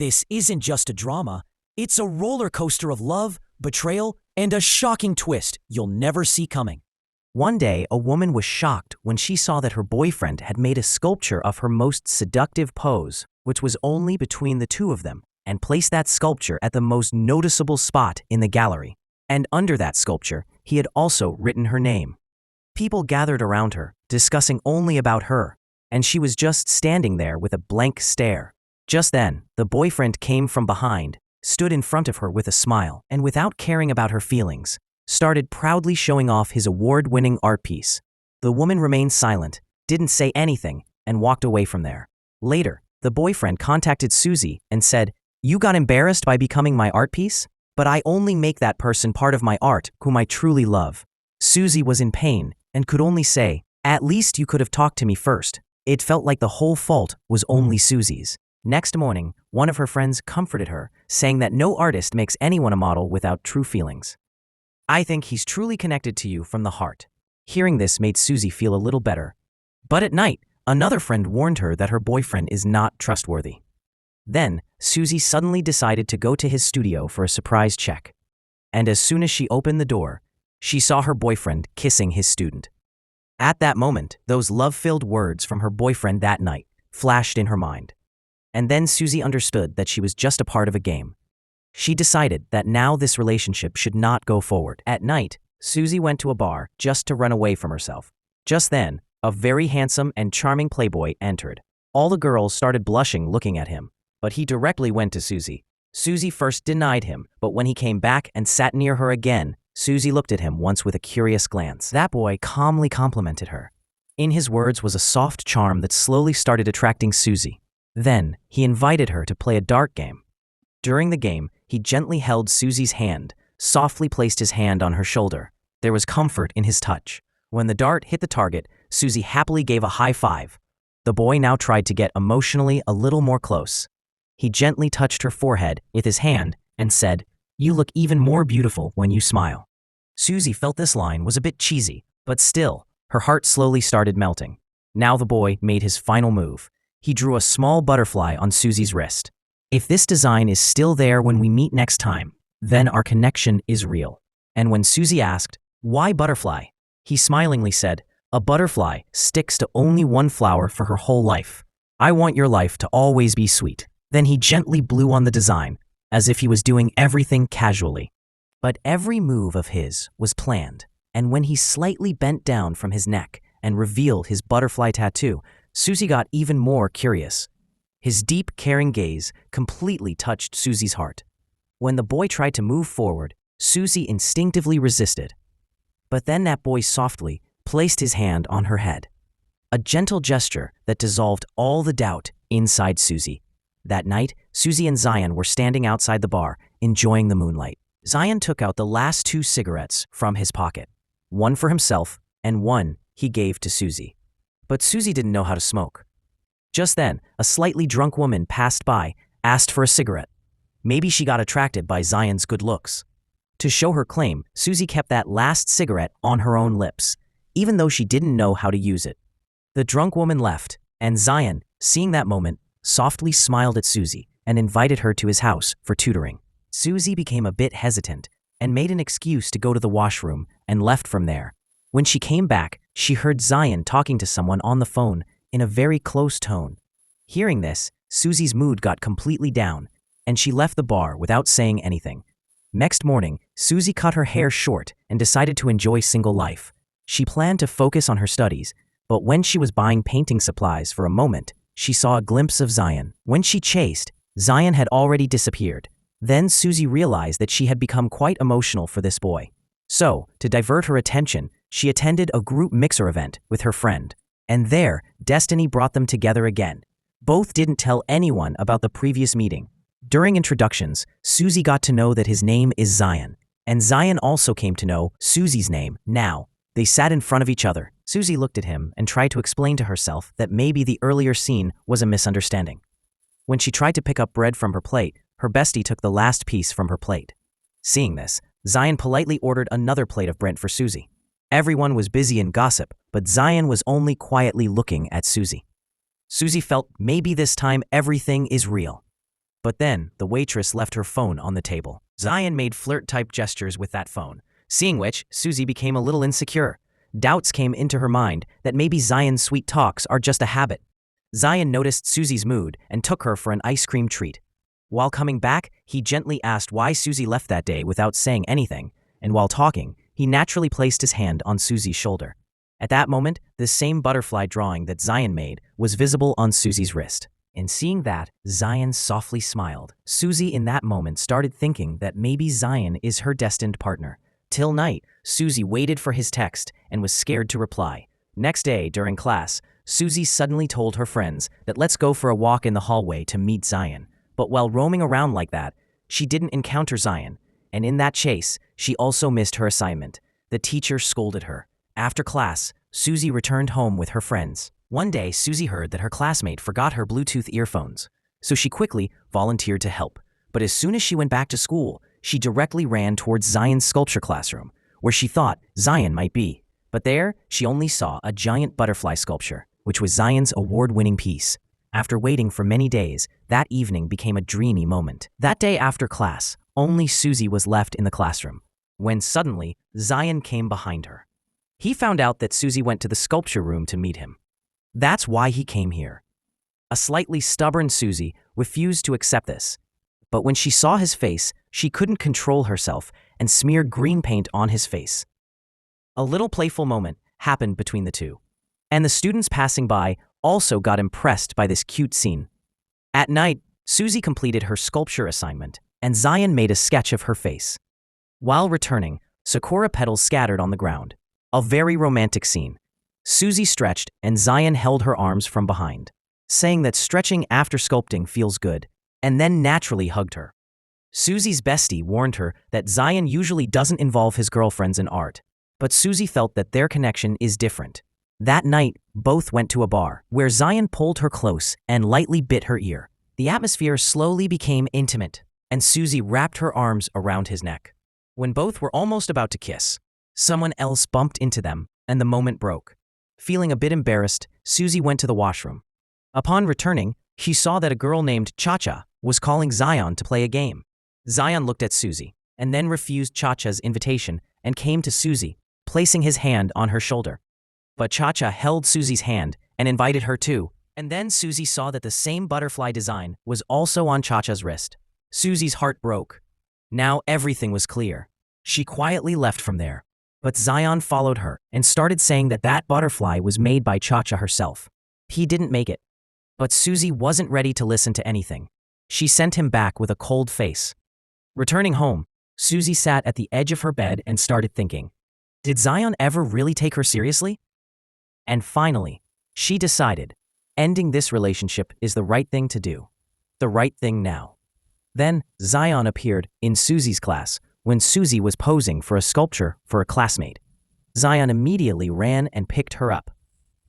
This isn't just a drama, it's a roller coaster of love, betrayal, and a shocking twist you'll never see coming. One day, a woman was shocked when she saw that her boyfriend had made a sculpture of her most seductive pose, which was only between the two of them, and placed that sculpture at the most noticeable spot in the gallery. And under that sculpture, he had also written her name. People gathered around her, discussing only about her, and she was just standing there with a blank stare. Just then, the boyfriend came from behind, stood in front of her with a smile, and without caring about her feelings, started proudly showing off his award-winning art piece. The woman remained silent, didn't say anything, and walked away from there. Later, the boyfriend contacted Susie and said, "You got embarrassed by becoming my art piece? But I only make that person part of my art whom I truly love." Susie was in pain and could only say, "At least you could have talked to me first." It felt like the whole fault was only Susie's. Next morning, one of her friends comforted her, saying that no artist makes anyone a model without true feelings. "I think he's truly connected to you from the heart." Hearing this made Susie feel a little better. But at night, another friend warned her that her boyfriend is not trustworthy. Then, Susie suddenly decided to go to his studio for a surprise check. And as soon as she opened the door, she saw her boyfriend kissing his student. At that moment, those love-filled words from her boyfriend that night flashed in her mind. And then Susie understood that she was just a part of a game. She decided that now this relationship should not go forward. At night, Susie went to a bar just to run away from herself. Just then, a very handsome and charming playboy entered. All the girls started blushing looking at him, but he directly went to Susie. Susie first denied him, but when he came back and sat near her again, Susie looked at him once with a curious glance. That boy calmly complimented her. In his words was a soft charm that slowly started attracting Susie. Then, he invited her to play a dart game. During the game, he gently held Susie's hand, softly placed his hand on her shoulder. There was comfort in his touch. When the dart hit the target, Susie happily gave a high five. The boy now tried to get emotionally a little more close. He gently touched her forehead with his hand and said, "You look even more beautiful when you smile." Susie felt this line was a bit cheesy, but still, her heart slowly started melting. Now the boy made his final move. He drew a small butterfly on Susie's wrist. If this design is still there when we meet next time, then our connection is real. And when Susie asked, "Why butterfly?" he smilingly said, "A butterfly sticks to only one flower for her whole life. I want your life to always be sweet." Then he gently blew on the design, as if he was doing everything casually. But every move of his was planned, and when he slightly bent down from his neck and revealed his butterfly tattoo, Susie got even more curious. His deep, caring gaze completely touched Susie's heart. When the boy tried to move forward, Susie instinctively resisted. But then that boy softly placed his hand on her head. A gentle gesture that dissolved all the doubt inside Susie. That night, Susie and Zion were standing outside the bar, enjoying the moonlight. Zion took out the last 2 cigarettes from his pocket. One for himself, and one he gave to Susie. But Susie didn't know how to smoke. Just then, a slightly drunk woman passed by, asked for a cigarette. Maybe she got attracted by Zion's good looks. To show her claim, Susie kept that last cigarette on her own lips, even though she didn't know how to use it. The drunk woman left, and Zion, seeing that moment, softly smiled at Susie and invited her to his house for tutoring. Susie became a bit hesitant and made an excuse to go to the washroom and left from there. When she came back, she heard Zion talking to someone on the phone in a very close tone. Hearing this, Susie's mood got completely down, and she left the bar without saying anything. Next morning, Susie cut her hair short and decided to enjoy single life. She planned to focus on her studies, but when she was buying painting supplies for a moment, she saw a glimpse of Zion. When she chased, Zion had already disappeared. Then Susie realized that she had become quite emotional for this boy. So, to divert her attention, she attended a group mixer event with her friend. And there, destiny brought them together again. Both didn't tell anyone about the previous meeting. During introductions, Susie got to know that his name is Zion, and Zion also came to know Susie's name. Now, they sat in front of each other. Susie looked at him and tried to explain to herself that maybe the earlier scene was a misunderstanding. When she tried to pick up bread from her plate, her bestie took the last piece from her plate. Seeing this, Zion politely ordered another plate of bread for Susie. Everyone was busy in gossip, but Zion was only quietly looking at Susie. Susie felt maybe this time everything is real. But then, the waitress left her phone on the table. Zion made flirt-type gestures with that phone, seeing which, Susie became a little insecure. Doubts came into her mind that maybe Zion's sweet talks are just a habit. Zion noticed Susie's mood and took her for an ice cream treat. While coming back, he gently asked why Susie left that day without saying anything, and while talking, he naturally placed his hand on Susie's shoulder. At that moment, the same butterfly drawing that Zion made was visible on Susie's wrist. And seeing that, Zion softly smiled. Susie in that moment started thinking that maybe Zion is her destined partner. Till night, Susie waited for his text and was scared to reply. Next day, during class, Susie suddenly told her friends that let's go for a walk in the hallway to meet Zion. But while roaming around like that, she didn't encounter Zion, and in that chase, she also missed her assignment. The teacher scolded her. After class, Susie returned home with her friends. One day, Susie heard that her classmate forgot her Bluetooth earphones, so she quickly volunteered to help. But as soon as she went back to school, she directly ran towards Zion's sculpture classroom, where she thought Zion might be. But there, she only saw a giant butterfly sculpture, which was Zion's award-winning piece. After waiting for many days, that evening became a dreamy moment. That day after class, only Susie was left in the classroom, when suddenly, Zion came behind her. He found out that Susie went to the sculpture room to meet him. That's why he came here. A slightly stubborn Susie refused to accept this. But when she saw his face, she couldn't control herself and smeared green paint on his face. A little playful moment happened between the two, and the students passing by also got impressed by this cute scene. At night, Susie completed her sculpture assignment, and Zion made a sketch of her face. While returning, sakura petals scattered on the ground. A very romantic scene. Susie stretched, and Zion held her arms from behind, saying that stretching after sculpting feels good, and then naturally hugged her. Susie's bestie warned her that Zion usually doesn't involve his girlfriends in art, but Susie felt that their connection is different. That night, both went to a bar, where Zion pulled her close and lightly bit her ear. The atmosphere slowly became intimate, and Susie wrapped her arms around his neck. When both were almost about to kiss, someone else bumped into them, and the moment broke. Feeling a bit embarrassed, Susie went to the washroom. Upon returning, she saw that a girl named Cha-Cha was calling Zion to play a game. Zion looked at Susie, and then refused Cha-Cha's invitation and came to Susie, placing his hand on her shoulder. But Cha-Cha held Susie's hand and invited her too, and then Susie saw that the same butterfly design was also on Cha-Cha's wrist. Susie's heart broke. Now everything was clear. She quietly left from there, but Zion followed her and started saying that that butterfly was made by Cha-Cha herself. He didn't make it. But Susie wasn't ready to listen to anything. She sent him back with a cold face. Returning home, Susie sat at the edge of her bed and started thinking, did Zion ever really take her seriously? And finally, she decided, ending this relationship is the right thing to do. The right thing now. Then, Zion appeared in Susie's class when Susie was posing for a sculpture for a classmate. Zion immediately ran and picked her up.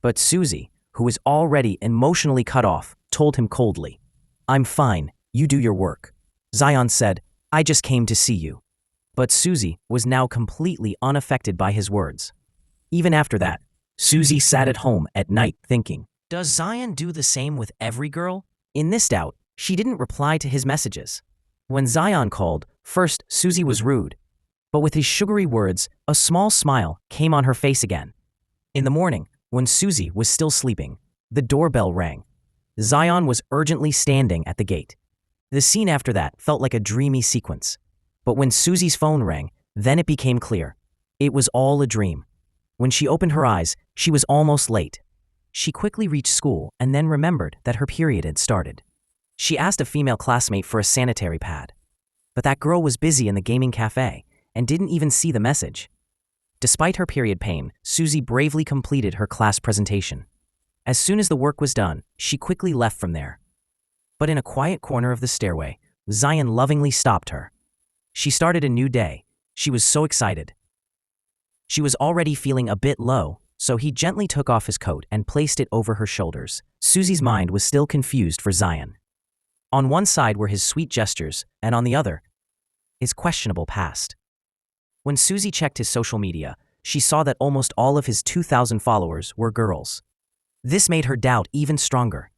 But Susie, who was already emotionally cut off, told him coldly, I'm fine, you do your work. Zion said, I just came to see you. But Susie was now completely unaffected by his words. Even after that, Susie sat at home at night thinking, does Zion do the same with every girl? In this doubt, she didn't reply to his messages. When Zion called, first Susie was rude, but with his sugary words, a small smile came on her face again. In the morning, when Susie was still sleeping, the doorbell rang. Zion was urgently standing at the gate. The scene after that felt like a dreamy sequence. But when Susie's phone rang, then it became clear. It was all a dream. When she opened her eyes, she was almost late. She quickly reached school and then remembered that her period had started. She asked a female classmate for a sanitary pad. But that girl was busy in the gaming cafe and didn't even see the message. Despite her period pain, Susie bravely completed her class presentation. As soon as the work was done, she quickly left from there. But in a quiet corner of the stairway, Zion lovingly stopped her. She started a new day. She was so excited. She was already feeling a bit low, so he gently took off his coat and placed it over her shoulders. Susie's mind was still confused for Zion. On one side were his sweet gestures, and on the other, his questionable past. When Susie checked his social media, she saw that almost all of his 2,000 followers were girls. This made her doubt even stronger.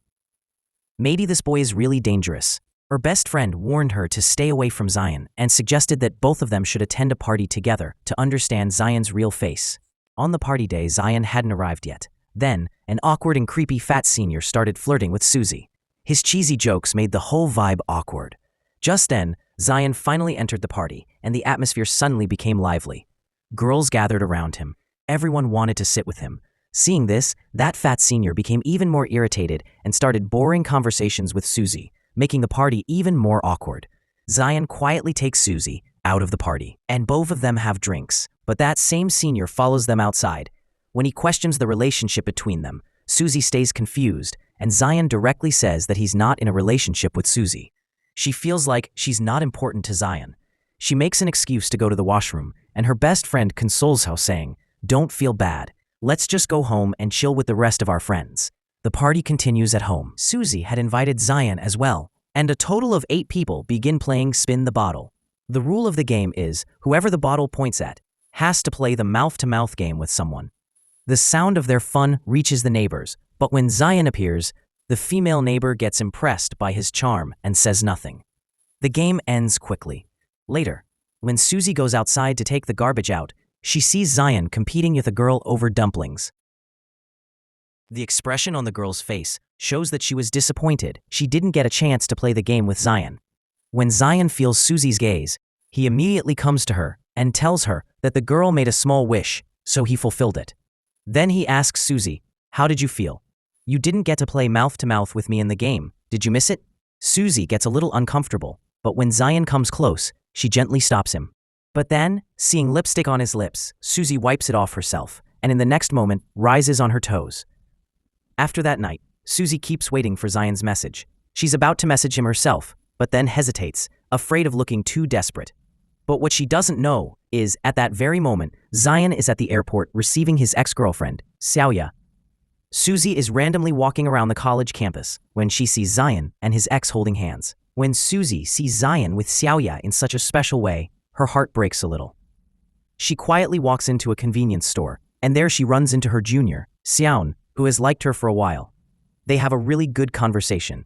Maybe this boy is really dangerous. Her best friend warned her to stay away from Zion and suggested that both of them should attend a party together to understand Zion's real face. On the party day, Zion hadn't arrived yet. Then, an awkward and creepy fat senior started flirting with Susie. His cheesy jokes made the whole vibe awkward. Just then, Zion finally entered the party, and the atmosphere suddenly became lively. Girls gathered around him. Everyone wanted to sit with him. Seeing this, that fat senior became even more irritated and started boring conversations with Susie, making the party even more awkward. Zion quietly takes Susie out of the party, and both of them have drinks, but that same senior follows them outside. When he questions the relationship between them, Susie stays confused, and Zion directly says that he's not in a relationship with Susie. She feels like she's not important to Zion. She makes an excuse to go to the washroom, and her best friend consoles her, saying, "Don't feel bad. Let's just go home and chill with the rest of our friends." The party continues at home. Susie had invited Zion as well, and a total of 8 people begin playing Spin the Bottle. The rule of the game is whoever the bottle points at has to play the mouth-to-mouth game with someone. The sound of their fun reaches the neighbors, but when Zion appears, the female neighbor gets impressed by his charm and says nothing. The game ends quickly. Later, when Susie goes outside to take the garbage out, she sees Zion competing with a girl over dumplings. The expression on the girl's face shows that she was disappointed she didn't get a chance to play the game with Zion. When Zion feels Susie's gaze, he immediately comes to her and tells her that the girl made a small wish, so he fulfilled it. Then he asks Susie, "How did you feel? You didn't get to play mouth-to-mouth with me in the game. Did you miss it?" Susie gets a little uncomfortable, but when Zion comes close, she gently stops him. But then, seeing lipstick on his lips, Susie wipes it off herself, and in the next moment, rises on her toes. After that night, Susie keeps waiting for Zion's message. She's about to message him herself, but then hesitates, afraid of looking too desperate. But what she doesn't know is, at that very moment, Zion is at the airport receiving his ex-girlfriend, Xiaoya. Susie is randomly walking around the college campus when she sees Zion and his ex holding hands. When Susie sees Zion with Xiaoya in such a special way, her heart breaks a little. She quietly walks into a convenience store, and there she runs into her junior, Xiaoyan, who has liked her for a while. They have a really good conversation.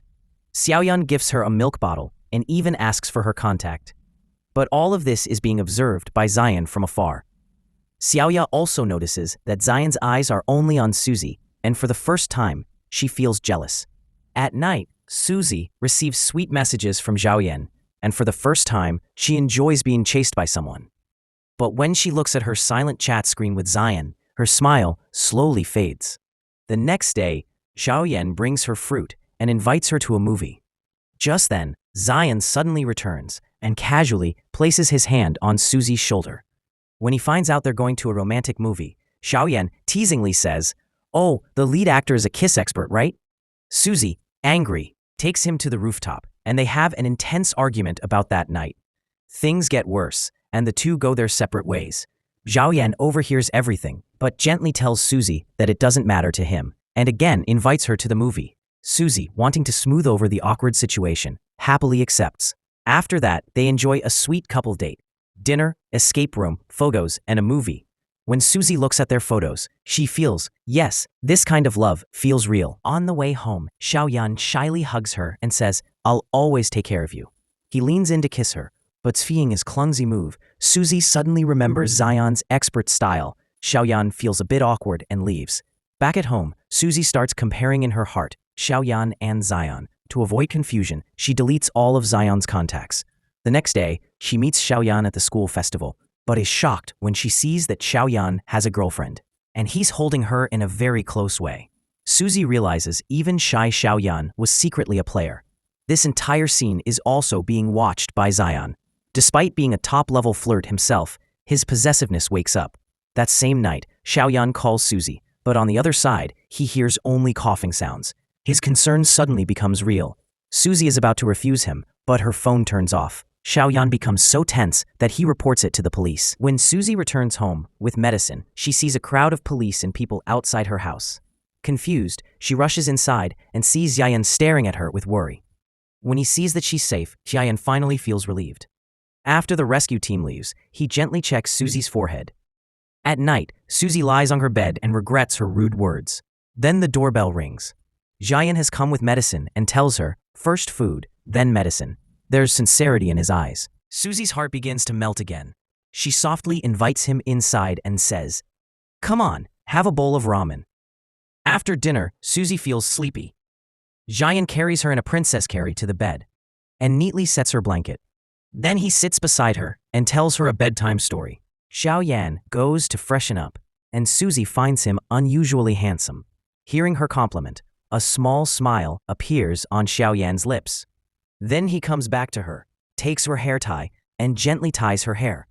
Xiaoyan gives her a milk bottle and even asks for her contact. But all of this is being observed by Zion from afar. Xiaoya also notices that Zion's eyes are only on Susie, and for the first time, she feels jealous. At night, Susie receives sweet messages from Xiaoyan, and for the first time, she enjoys being chased by someone. But when she looks at her silent chat screen with Zion, her smile slowly fades. The next day, Xiaoyan brings her fruit and invites her to a movie. Just then, Zion suddenly returns and casually places his hand on Susie's shoulder. When he finds out they're going to a romantic movie, Xiaoyan teasingly says, "Oh, the lead actor is a kiss expert, right?" Susie, angry, takes him to the rooftop, and they have an intense argument about that night. Things get worse, and the two go their separate ways. Xiaoyan overhears everything, but gently tells Susie that it doesn't matter to him, and again invites her to the movie. Susie, wanting to smooth over the awkward situation, happily accepts. After that, they enjoy a sweet couple date. Dinner, escape room, photos, and a movie. When Susie looks at their photos, she feels, yes, this kind of love feels real. On the way home, Xiaoyan shyly hugs her and says, "I'll always take care of you." He leans in to kiss her, but seeing his clumsy move, Susie suddenly remembers Zion's expert style. Xiaoyan feels a bit awkward and leaves. Back at home, Susie starts comparing in her heart Xiaoyan and Zion. To avoid confusion, she deletes all of Zion's contacts. The next day, she meets Xiaoyan at the school festival, but is shocked when she sees that Xiaoyan has a girlfriend, and he's holding her in a very close way. Susie realizes even shy Xiaoyan was secretly a player. This entire scene is also being watched by Zion. Despite being a top-level flirt himself, his possessiveness wakes up. That same night, Xiaoyan calls Susie, but on the other side, he hears only coughing sounds. His concern suddenly becomes real. Susie is about to refuse him, but her phone turns off. Xiaoyan becomes so tense that he reports it to the police. When Susie returns home with medicine, she sees a crowd of police and people outside her house. Confused, she rushes inside and sees Zion staring at her with worry. When he sees that she's safe, Zion finally feels relieved. After the rescue team leaves, he gently checks Susie's forehead. At night, Susie lies on her bed and regrets her rude words. Then the doorbell rings. Zion has come with medicine and tells her, first food, then medicine. There's sincerity in his eyes. Susie's heart begins to melt again. She softly invites him inside and says, "Come on, have a bowl of ramen." After dinner, Susie feels sleepy. Jian carries her in a princess carry to the bed and neatly sets her blanket. Then he sits beside her and tells her a bedtime story. Xiaoyan goes to freshen up, and Susie finds him unusually handsome. Hearing her compliment, a small smile appears on Xiaoyan's lips. Then he comes back to her, takes her hair tie, and gently ties her hair.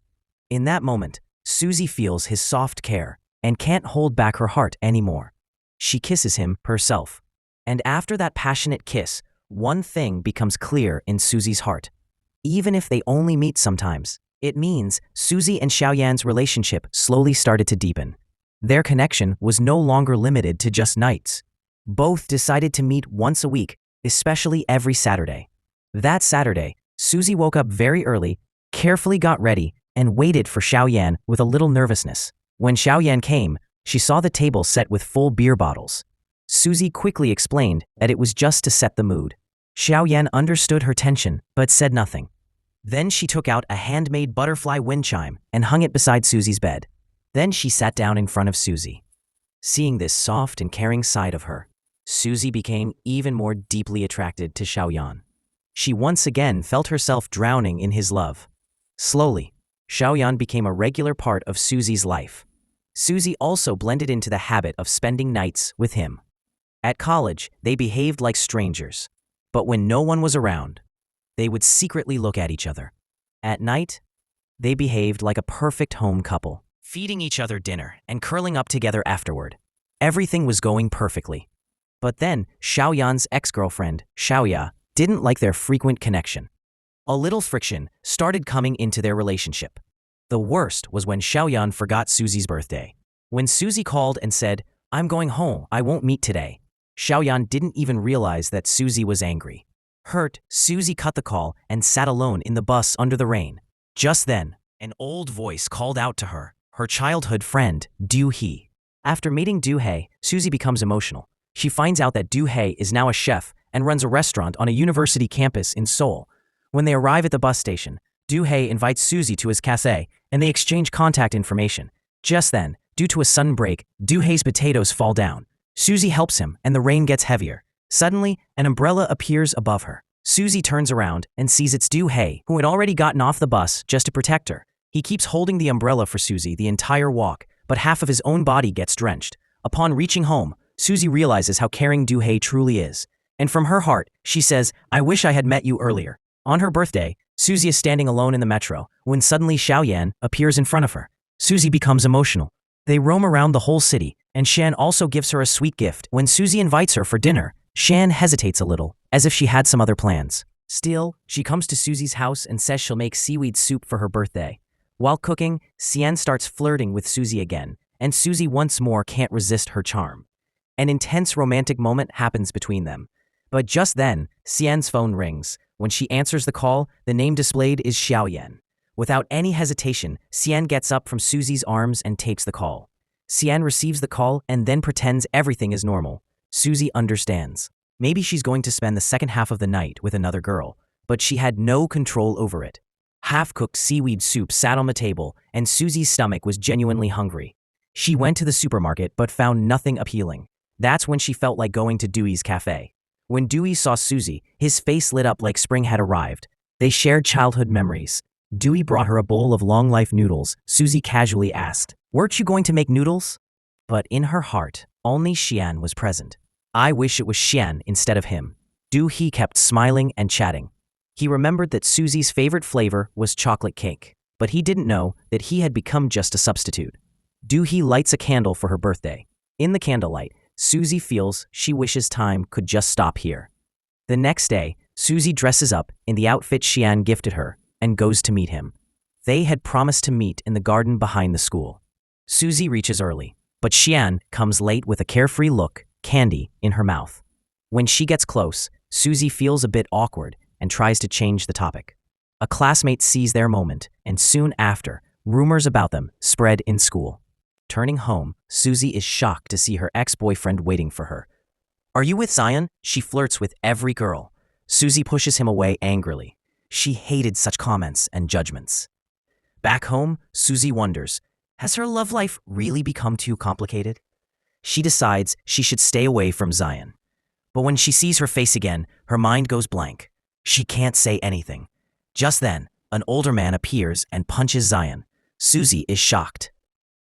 In that moment, Susie feels his soft care and can't hold back her heart anymore. She kisses him herself. And after that passionate kiss, one thing becomes clear in Susie's heart. Even if they only meet sometimes, it means Susie and Xiaoyan's relationship slowly started to deepen. Their connection was no longer limited to just nights. Both decided to meet once a week, especially every Saturday. That Saturday, Susie woke up very early, carefully got ready, and waited for Xiaoyan with a little nervousness. When Xiaoyan came, she saw the table set with full beer bottles. Susie quickly explained that it was just to set the mood. Xiaoyan understood her tension, but said nothing. Then she took out a handmade butterfly wind chime and hung it beside Susie's bed. Then she sat down in front of Susie. Seeing this soft and caring side of her, Susie became even more deeply attracted to Xiaoyan. She once again felt herself drowning in his love. Slowly, Xiaoyan became a regular part of Susie's life. Susie also blended into the habit of spending nights with him. At college, they behaved like strangers. But when no one was around, they would secretly look at each other. At night, they behaved like a perfect home couple, feeding each other dinner and curling up together afterward. Everything was going perfectly. But then, Xiaoyan's ex-girlfriend, Xiaoya, didn't like their frequent connection. A little friction started coming into their relationship. The worst was when Xiaoyan forgot Susie's birthday. When Susie called and said, "I'm going home, I won't meet today," Xiaoyan didn't even realize that Susie was angry. Hurt, Susie cut the call and sat alone in the bus under the rain. Just then, an old voice called out to her, her childhood friend, Du He. After meeting Du He, Susie becomes emotional. She finds out that Du He is now a chef and runs a restaurant on a university campus in Seoul. When they arrive at the bus station, Du He invites Susie to his cafe, and they exchange contact information. Just then, due to a sudden break, Du He's potatoes fall down. Susie helps him, and the rain gets heavier. Suddenly, an umbrella appears above her. Susie turns around and sees it's Du He, who had already gotten off the bus just to protect her. He keeps holding the umbrella for Susie the entire walk, but half of his own body gets drenched. Upon reaching home, Susie realizes how caring Du He truly is. And from her heart, she says, "I wish I had met you earlier." On her birthday, Susie is standing alone in the metro when suddenly Xiaoyan appears in front of her. Susie becomes emotional. They roam around the whole city, and Shan also gives her a sweet gift. When Susie invites her for dinner, Shan hesitates a little, as if she had some other plans. Still, she comes to Susie's house and says she'll make seaweed soup for her birthday. While cooking, Xian starts flirting with Susie again, and Susie once more can't resist her charm. An intense romantic moment happens between them. But just then, Xian's phone rings. When she answers the call, the name displayed is Xiaoyan. Without any hesitation, Xian gets up from Susie's arms and takes the call. Xian receives the call and then pretends everything is normal. Susie understands. Maybe she's going to spend the second half of the night with another girl, but she had no control over it. Half-cooked seaweed soup sat on the table, and Susie's stomach was genuinely hungry. She went to the supermarket but found nothing appealing. That's when she felt like going to Dewey's cafe. When Dewey saw Susie, his face lit up like spring had arrived. They shared childhood memories. Dewey brought her a bowl of long-life noodles. Susie casually asked, "Weren't you going to make noodles?" But in her heart, only Xian was present. I wish it was Xian instead of him. Du He kept smiling and chatting. He remembered that Susie's favorite flavor was chocolate cake, but he didn't know that he had become just a substitute. Du He lights a candle for her birthday. In the candlelight, Susie feels she wishes time could just stop here. The next day, Susie dresses up in the outfit Xian gifted her and goes to meet him. They had promised to meet in the garden behind the school. Susie reaches early, but Xian comes late with a carefree look, candy in her mouth. When she gets close, Susie feels a bit awkward and tries to change the topic. A classmate sees their moment, and soon after, rumors about them spread in school. Turning home, Susie is shocked to see her ex-boyfriend waiting for her. "Are you with Zion?" She flirts with every girl. Susie pushes him away angrily. She hated such comments and judgments. Back home, Susie wonders, has her love life really become too complicated? She decides she should stay away from Zion. But when she sees her face again, her mind goes blank. She can't say anything. Just then, an older man appears and punches Zion. Susie is shocked.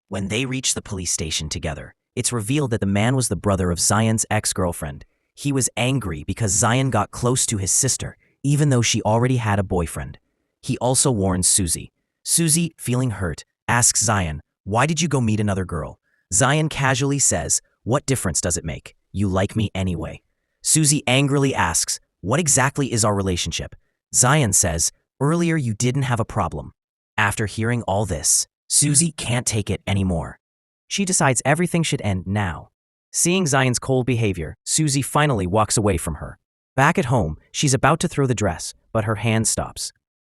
When they reach the police station together, it's revealed that the man was the brother of Zion's ex-girlfriend. He was angry because Zion got close to his sister, even though she already had a boyfriend. He also warns Susie. Susie, feeling hurt, asks Zion, "Why did you go meet another girl?" Zion casually says, "What difference does it make? You like me anyway." Susie angrily asks, "What exactly is our relationship?" Zion says, "Earlier you didn't have a problem." After hearing all this, Susie can't take it anymore. She decides everything should end now. Seeing Zion's cold behavior, Susie finally walks away from her. Back at home, she's about to throw the dress, but her hand stops.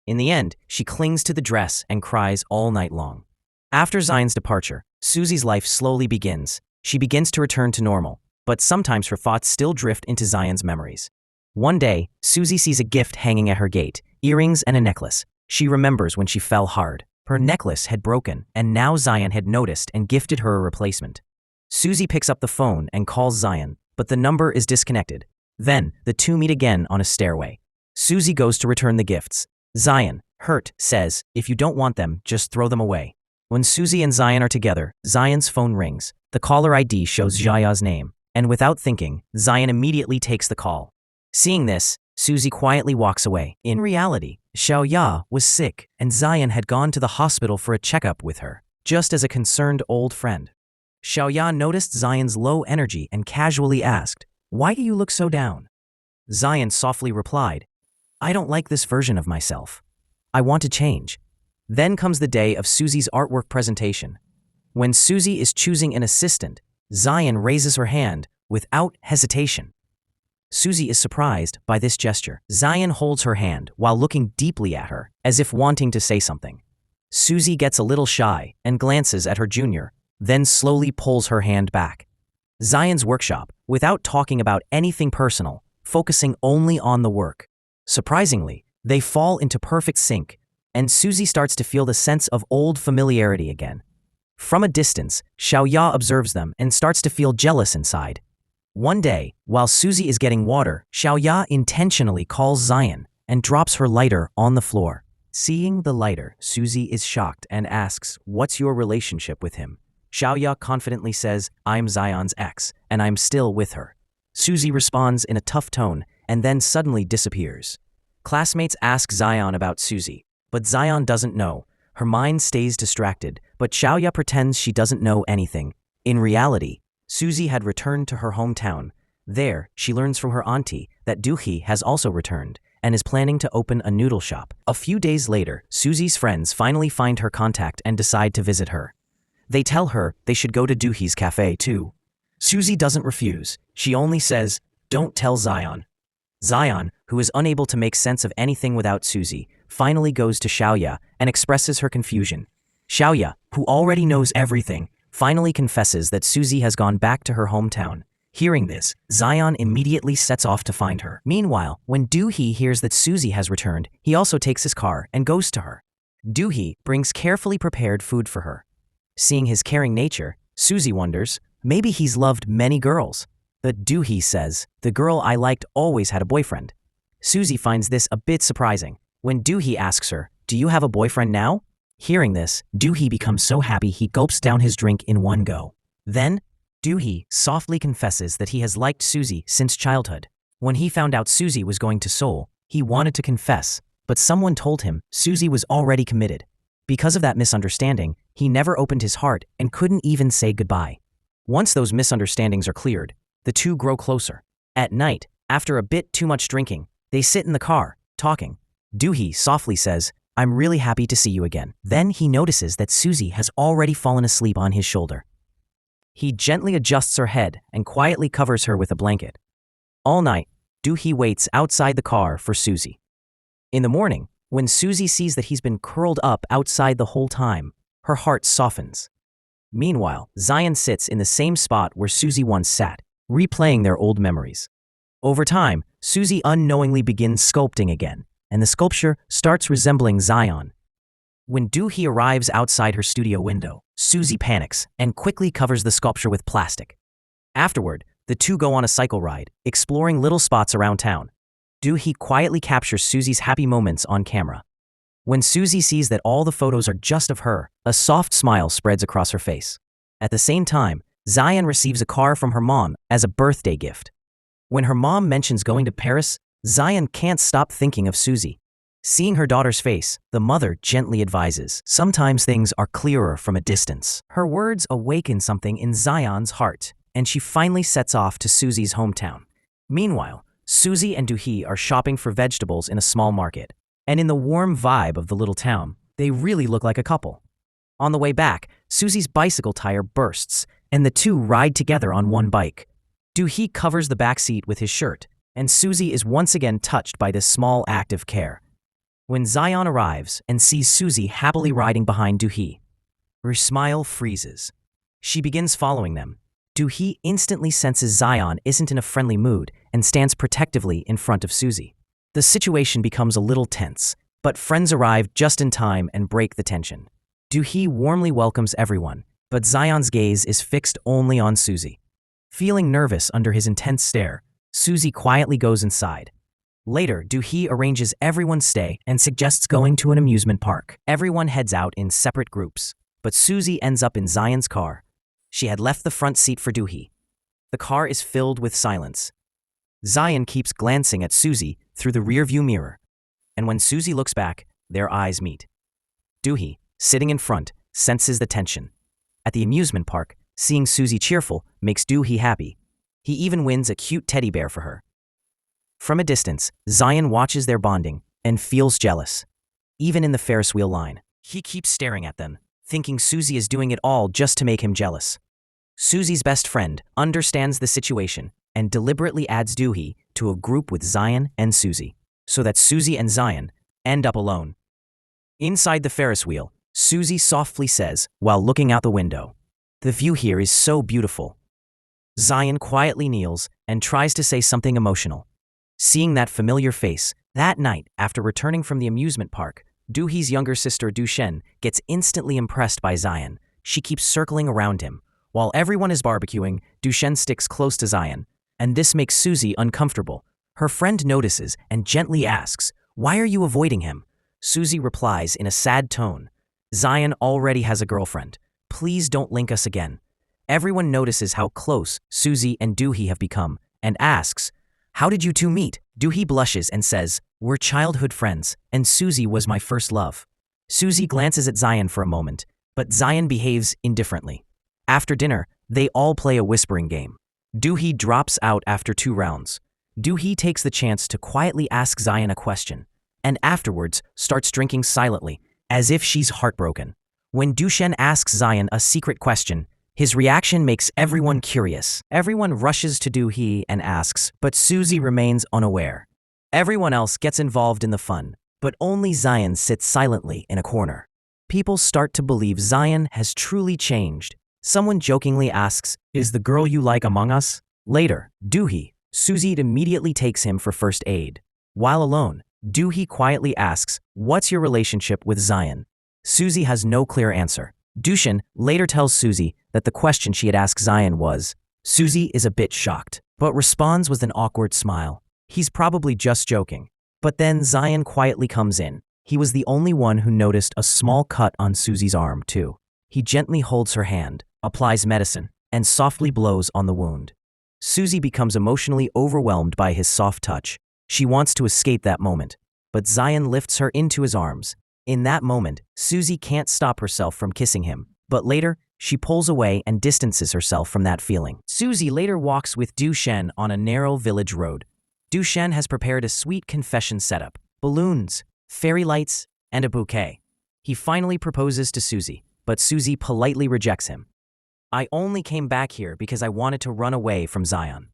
In the end, she clings to the dress and cries all night long. After Zion's departure, Susie's life slowly begins. She begins to return to normal, but sometimes her thoughts still drift into Zion's memories. One day, Susie sees a gift hanging at her gate, earrings and a necklace. She remembers when she fell hard. Her necklace had broken, and now Zion had noticed and gifted her a replacement. Susie picks up the phone and calls Zion, but the number is disconnected. Then, the two meet again on a stairway. Susie goes to return the gifts. Zion, hurt, says, "If you don't want them, just throw them away." When Susie and Zion are together, Zion's phone rings. The caller ID shows Xiaoya's name, and without thinking, Zion immediately takes the call. Seeing this, Susie quietly walks away. In reality, Xiaoya was sick, and Zion had gone to the hospital for a checkup with her, just as a concerned old friend. Xiaoya noticed Zion's low energy and casually asked, "Why do you look so down?" Zion softly replied, "I don't like this version of myself. I want to change." Then comes the day of Susie's artwork presentation. When Susie is choosing an assistant, Zion raises her hand without hesitation. Susie is surprised by this gesture. Zion holds her hand while looking deeply at her, as if wanting to say something. Susie gets a little shy and glances at her junior, then slowly pulls her hand back. Zion's workshop, without talking about anything personal, focusing only on the work. Surprisingly, they fall into perfect sync, and Susie starts to feel the sense of old familiarity again. From a distance, Xiaoya observes them and starts to feel jealous inside. One day, while Susie is getting water, Xiaoya intentionally calls Zion and drops her lighter on the floor. Seeing the lighter, Susie is shocked and asks, "What's your relationship with him?" Xiaoya confidently says, "I'm Zion's ex, and I'm still with her." Susie responds in a tough tone and then suddenly disappears. Classmates ask Zion about Susie, but Zion doesn't know. Her mind stays distracted, but Xiaoya pretends she doesn't know anything. In reality, Susie had returned to her hometown. There, she learns from her auntie that Duhi has also returned and is planning to open a noodle shop. A few days later, Susie's friends finally find her contact and decide to visit her. They tell her they should go to Duhi's cafe too. Susie doesn't refuse. She only says, "Don't tell Zion." Zion, who is unable to make sense of anything without Susie, finally goes to Xiaoya and expresses her confusion. Xiaoya, who already knows everything, finally confesses that Susie has gone back to her hometown. Hearing this, Zion immediately sets off to find her. Meanwhile, when Duhi hears that Susie has returned, he also takes his car and goes to her. Duhi brings carefully prepared food for her. Seeing his caring nature, Susie wonders, maybe he's loved many girls. But Duhi says, "The girl I liked always had a boyfriend." Susie finds this a bit surprising. When Duhi asks her, "Do you have a boyfriend now?" Hearing this, Duhi becomes so happy he gulps down his drink in one go. Then, Duhi softly confesses that he has liked Susie since childhood. When he found out Susie was going to Seoul, he wanted to confess, but someone told him Susie was already committed. Because of that misunderstanding, he never opened his heart and couldn't even say goodbye. Once those misunderstandings are cleared, the two grow closer. At night, after a bit too much drinking, they sit in the car, talking. Duhi softly says, "I'm really happy to see you again." Then he notices that Susie has already fallen asleep on his shoulder. He gently adjusts her head and quietly covers her with a blanket. All night, Duhi waits outside the car for Susie. In the morning, when Susie sees that he's been curled up outside the whole time, her heart softens. Meanwhile, Zion sits in the same spot where Susie once sat, replaying their old memories. Over time, Suzy unknowingly begins sculpting again, and the sculpture starts resembling Zion. When Doohee arrives outside her studio window, Suzy panics and quickly covers the sculpture with plastic. Afterward, the two go on a cycle ride, exploring little spots around town. Doohee quietly captures Suzy's happy moments on camera. When Suzy sees that all the photos are just of her, a soft smile spreads across her face. At the same time, Zion receives a car from her mom as a birthday gift. When her mom mentions going to Paris, Zion can't stop thinking of Suzy. Seeing her daughter's face, the mother gently advises, "Sometimes things are clearer from a distance." Her words awaken something in Zion's heart, and she finally sets off to Suzy's hometown. Meanwhile, Suzy and Doohee are shopping for vegetables in a small market, and in the warm vibe of the little town, they really look like a couple. On the way back, Suzy's bicycle tire bursts, and the two ride together on one bike. Doohee covers the back seat with his shirt, and Suzy is once again touched by this small act of care. When Zion arrives and sees Suzy happily riding behind Doohee, her smile freezes. She begins following them. Doohee instantly senses Zion isn't in a friendly mood and stands protectively in front of Suzy. The situation becomes a little tense, but friends arrive just in time and break the tension. Doohee warmly welcomes everyone, but Zion's gaze is fixed only on Suzy. Feeling nervous under his intense stare, Suzy quietly goes inside. Later, Doohee arranges everyone's stay and suggests going to an amusement park. Everyone heads out in separate groups, but Suzy ends up in Zion's car. She had left the front seat for Doohee. The car is filled with silence. Zion keeps glancing at Suzy through the rearview mirror, and when Suzy looks back, their eyes meet. Doohee, sitting in front, senses the tension. At the amusement park, seeing Suzy cheerful makes Doohee happy. He even wins a cute teddy bear for her. From a distance, Zion watches their bonding and feels jealous. Even in the Ferris wheel line, he keeps staring at them, thinking Suzy is doing it all just to make him jealous. Suzy's best friend understands the situation and deliberately adds Doohee to a group with Zion and Suzy, so that Suzy and Zion end up alone. Inside the Ferris wheel, Suzy softly says while looking out the window, "The view here is so beautiful." Zion quietly kneels and tries to say something emotional. Seeing that familiar face, that night after returning from the amusement park, Doohee's younger sister Dushen gets instantly impressed by Zion. She keeps circling around him. While everyone is barbecuing, Dushen sticks close to Zion, and this makes Suzy uncomfortable. Her friend notices and gently asks, "Why are you avoiding him?" Suzy replies in a sad tone, "Zion already has a girlfriend. Please don't link us again." Everyone notices how close Suzy and Doohee have become and asks, "How did you two meet?" Doohee blushes and says, "We're childhood friends, and Suzy was my first love." Suzy glances at Zion for a moment, but Zion behaves indifferently. After dinner, they all play a whispering game. Doohee drops out after 2 rounds. Doohee takes the chance to quietly ask Zion a question, and afterwards starts drinking silently, as if she's heartbroken. When Dushen asks Zion a secret question, his reaction makes everyone curious. Everyone rushes to Doohee and asks, but Suzy remains unaware. Everyone else gets involved in the fun, but only Zion sits silently in a corner. People start to believe Zion has truly changed. Someone jokingly asks, "Is the girl you like among us?" Later, Doohee, Suzy immediately takes him for first aid. While alone, Doohee quietly asks, "What's your relationship with Zion?" Suzy has no clear answer. Dushen later tells Suzy that the question she had asked Zion was. Suzy is a bit shocked, but responds with an awkward smile. He's probably just joking. But then Zion quietly comes in. He was the only one who noticed a small cut on Suzy's arm, too. He gently holds her hand, applies medicine, and softly blows on the wound. Suzy becomes emotionally overwhelmed by his soft touch. She wants to escape that moment, but Zion lifts her into his arms. In that moment, Suzy can't stop herself from kissing him, but later, she pulls away and distances herself from that feeling. Suzy later walks with Dushen on a narrow village road. Dushen has prepared a sweet confession setup, balloons, fairy lights, and a bouquet. He finally proposes to Suzy, but Suzy politely rejects him. "I only came back here because I wanted to run away from Zion."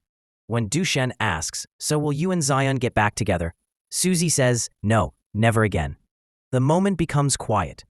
When Dushen asks, "So will you and Zion get back together?" Suzy says, "No, never again." The moment becomes quiet.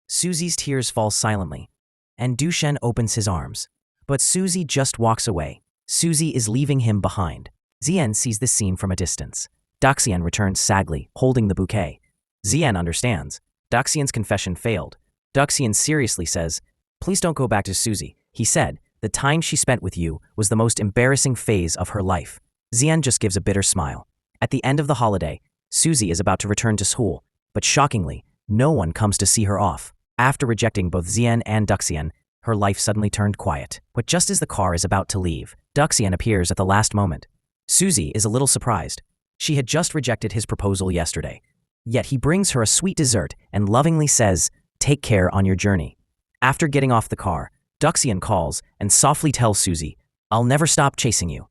Suzy's tears fall silently, and Dushen opens his arms. But Suzy just walks away. Suzy is leaving him behind. Zian sees this scene from a distance. Duxian returns sadly, holding the bouquet. Zian understands. Duxian's confession failed. Duxian seriously says, "Please don't go back to Susie." He said, "The time she spent with you was the most embarrassing phase of her life." Zian just gives a bitter smile. At the end of the holiday, Susie is about to return to school, but shockingly, no one comes to see her off. After rejecting both Zian and Duxian, her life suddenly turned quiet. But just as the car is about to leave, Duxian appears at the last moment. Susie is a little surprised. She had just rejected his proposal yesterday. Yet he brings her a sweet dessert and lovingly says, "Take care on your journey." After getting off the car, Duxian calls and softly tells Susie, "I'll never stop chasing you."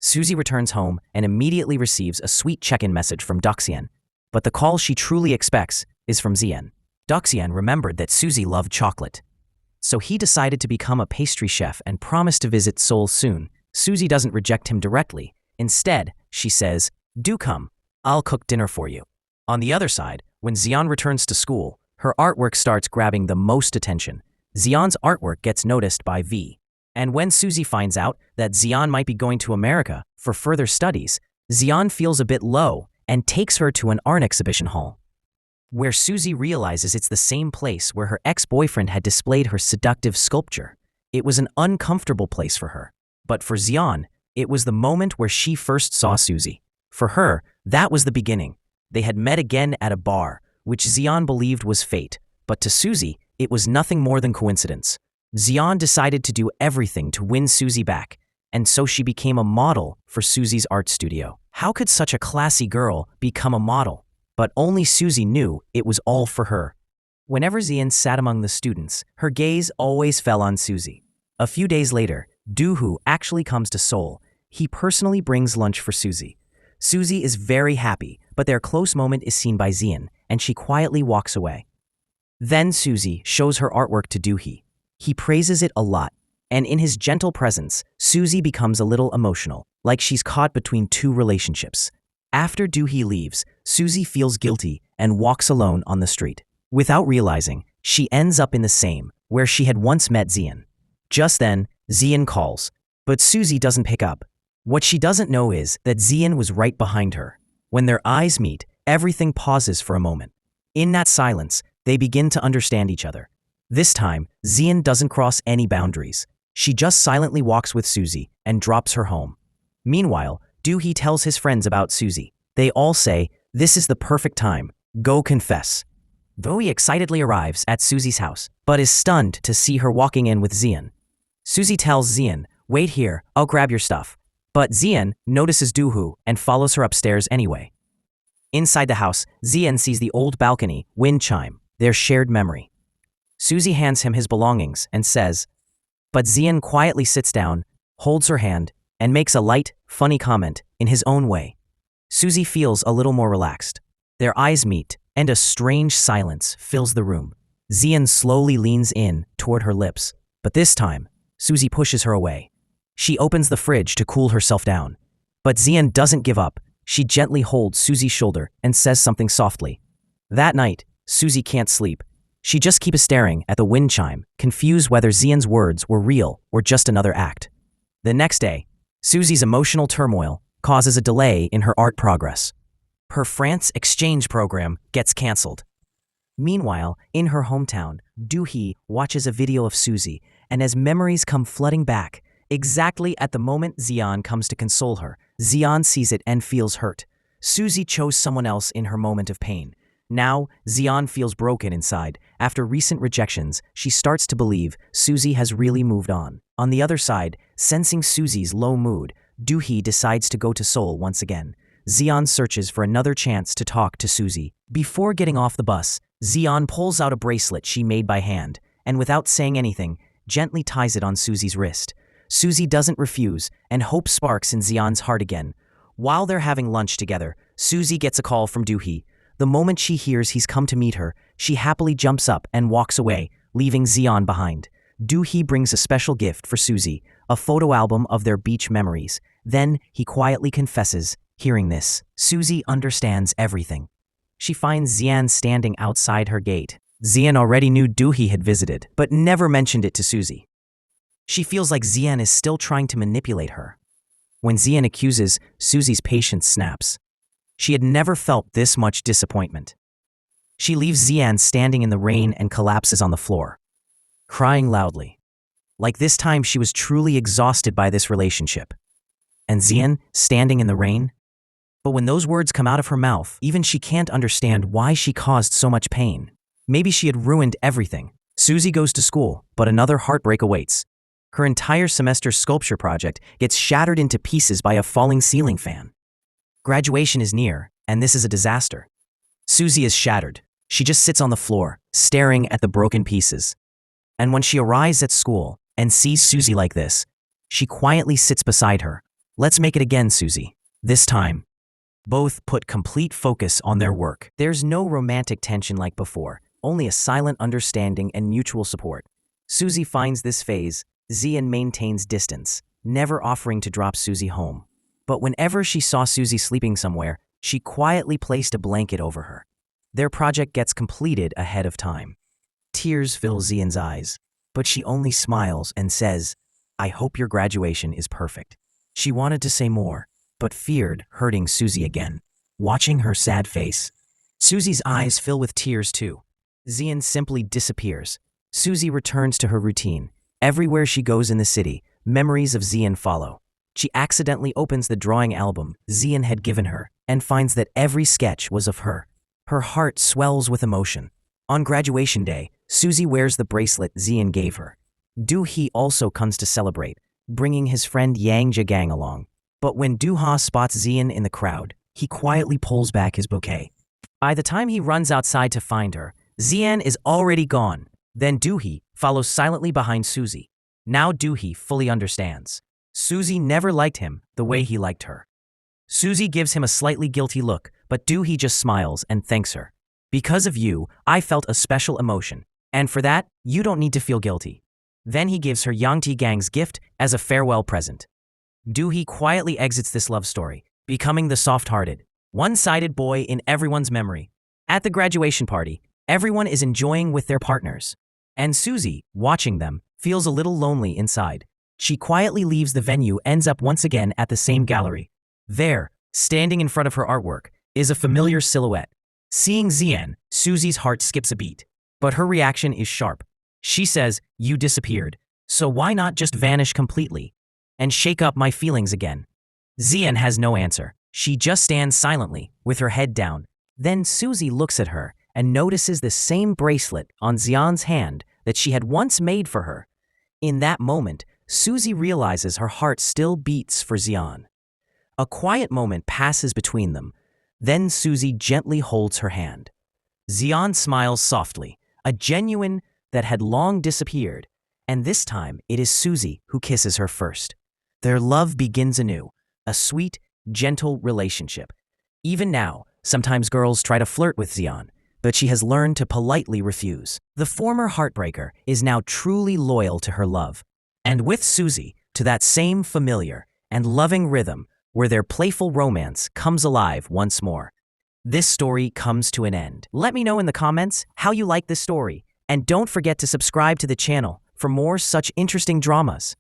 Susie returns home and immediately receives a sweet check-in message from Duxian. But the call she truly expects is from Zian. Duxian remembered that Susie loved chocolate. So he decided to become a pastry chef and promised to visit Seoul soon. Susie doesn't reject him directly. Instead, she says, "Do come. I'll cook dinner for you." On the other side, when Zian returns to school, her artwork starts grabbing the most attention. Zian's artwork gets noticed by V. And when Susie finds out that Zian might be going to America for further studies, Zian feels a bit low and takes her to an art exhibition hall, where Susie realizes it's the same place where her ex-boyfriend had displayed her seductive sculpture. It was an uncomfortable place for her. But for Zian, it was the moment where she first saw Susie. For her, that was the beginning. They had met again at a bar, which Zian believed was fate. But to Susie, it was nothing more than coincidence. Zian decided to do everything to win Susie back, and so she became a model for Susie's art studio. How could such a classy girl become a model? But only Susie knew it was all for her. Whenever Zian sat among the students, her gaze always fell on Susie. A few days later, Doohoo actually comes to Seoul. He personally brings lunch for Susie. Susie is very happy, but their close moment is seen by Zian, and she quietly walks away. Then Susie shows her artwork to Doohee. He praises it a lot, and in his gentle presence, Susie becomes a little emotional, like she's caught between two relationships. After Doohee leaves, Susie feels guilty and walks alone on the street. Without realizing, she ends up in the same, where she had once met Zian. Just then, Zian calls, but Susie doesn't pick up. What she doesn't know is that Zian was right behind her. When their eyes meet, everything pauses for a moment. In that silence, they begin to understand each other. This time, Zian doesn't cross any boundaries. She just silently walks with Susie and drops her home. Meanwhile, Doohee tells his friends about Susie. They all say, "This is the perfect time. Go confess." Doohee excitedly arrives at Susie's house, but is stunned to see her walking in with Zian. Susie tells Zian, "Wait here, I'll grab your stuff." But Zian notices Doohoo and follows her upstairs anyway. Inside the house, Zian sees the old balcony, wind chime, their shared memory. Susie hands him his belongings and says, but Zian quietly sits down, holds her hand, and makes a light, funny comment in his own way. Susie feels a little more relaxed. Their eyes meet, and a strange silence fills the room. Zian slowly leans in toward her lips, but this time, Susie pushes her away. She opens the fridge to cool herself down. But Zian doesn't give up. She gently holds Susie's shoulder and says something softly. That night, Susie can't sleep. She just keeps staring at the wind chime, confused whether Zian's words were real or just another act. The next day, Susie's emotional turmoil causes a delay in her art progress. Her France exchange program gets cancelled. Meanwhile, in her hometown, Doohee watches a video of Susie, and as memories come flooding back, exactly at the moment Zian comes to console her, Zian sees it and feels hurt. Susie chose someone else in her moment of pain. Now, Zian feels broken inside. After recent rejections, she starts to believe Susie has really moved on. On the other side, sensing Susie's low mood, Doohee decides to go to Seoul once again. Zian searches for another chance to talk to Susie. Before getting off the bus, Zian pulls out a bracelet she made by hand, and without saying anything, gently ties it on Susie's wrist. Susie doesn't refuse, and hope sparks in Zian's heart again. While they're having lunch together, Susie gets a call from Doohee. The moment she hears he's come to meet her, she happily jumps up and walks away, leaving Zian behind. Doohee brings a special gift for Susie, a photo album of their beach memories. Then he quietly confesses. Hearing this, Susie understands everything. She finds Zian standing outside her gate. Zian already knew Doohee had visited, but never mentioned it to Susie. She feels like Zian is still trying to manipulate her. When Xian accuses, Susie's patience snaps. She had never felt this much disappointment. She leaves Xian standing in the rain and collapses on the floor, crying loudly. Like this time she was truly exhausted by this relationship. And Xian, standing in the rain? But when those words come out of her mouth, even she can't understand why she caused so much pain. Maybe she had ruined everything. Susie goes to school, but another heartbreak awaits. Her entire semester's sculpture project gets shattered into pieces by a falling ceiling fan. Graduation is near, and this is a disaster. Susie is shattered. She just sits on the floor, staring at the broken pieces. And when she arrives at school and sees Susie like this, she quietly sits beside her. Let's make it again, Susie. This time. Both put complete focus on their work. There's no romantic tension like before, only a silent understanding and mutual support. Susie finds this phase. Xian maintains distance, never offering to drop Susie home. But whenever she saw Susie sleeping somewhere, she quietly placed a blanket over her. Their project gets completed ahead of time. Tears fill Xian's eyes, but she only smiles and says, "I hope your graduation is perfect." She wanted to say more, but feared hurting Susie again. Watching her sad face, Susie's eyes fill with tears too. Xian simply disappears. Susie returns to her routine. Everywhere she goes in the city, memories of Xian follow. She accidentally opens the drawing album Xian had given her and finds that every sketch was of her. Her heart swells with emotion. On graduation day, Susie wears the bracelet Xian gave her. Du-hee also comes to celebrate, bringing his friend Yang Jigang along. But when Du-ha spots Xian in the crowd, he quietly pulls back his bouquet. By the time he runs outside to find her, Xian is already gone. Then Du-hee follows silently behind Susie. Now Du-hee fully understands. Susie never liked him the way he liked her. Susie gives him a slightly guilty look, but Du-hee just smiles and thanks her. "Because of you, I felt a special emotion, and for that, you don't need to feel guilty." Then he gives her Yang Ti-gang's gift as a farewell present. Du-hee quietly exits this love story, becoming the soft-hearted, one-sided boy in everyone's memory. At the graduation party, everyone is enjoying with their partners. And Susie, watching them, feels a little lonely inside. She quietly leaves the venue, ends up once again at the same gallery. There, standing in front of her artwork, is a familiar silhouette. Seeing Xian, Susie's heart skips a beat. But her reaction is sharp. She says, "You disappeared, so why not just vanish completely and shake up my feelings again?" Xian has no answer. She just stands silently, with her head down. Then Susie looks at her and notices the same bracelet on Xian's hand that she had once made for her. In that moment, Susie realizes her heart still beats for Xian. A quiet moment passes between them. Then Susie gently holds her hand. Xian smiles softly, a genuine that had long disappeared, and this time it is Susie who kisses her first. Their love begins anew, a sweet, gentle relationship. Even now, sometimes girls try to flirt with Xian, but she has learned to politely refuse. The former heartbreaker is now truly loyal to her love, and with Susie, to that same familiar and loving rhythm where their playful romance comes alive once more. This story comes to an end. Let me know in the comments how you like this story, and don't forget to subscribe to the channel for more such interesting dramas.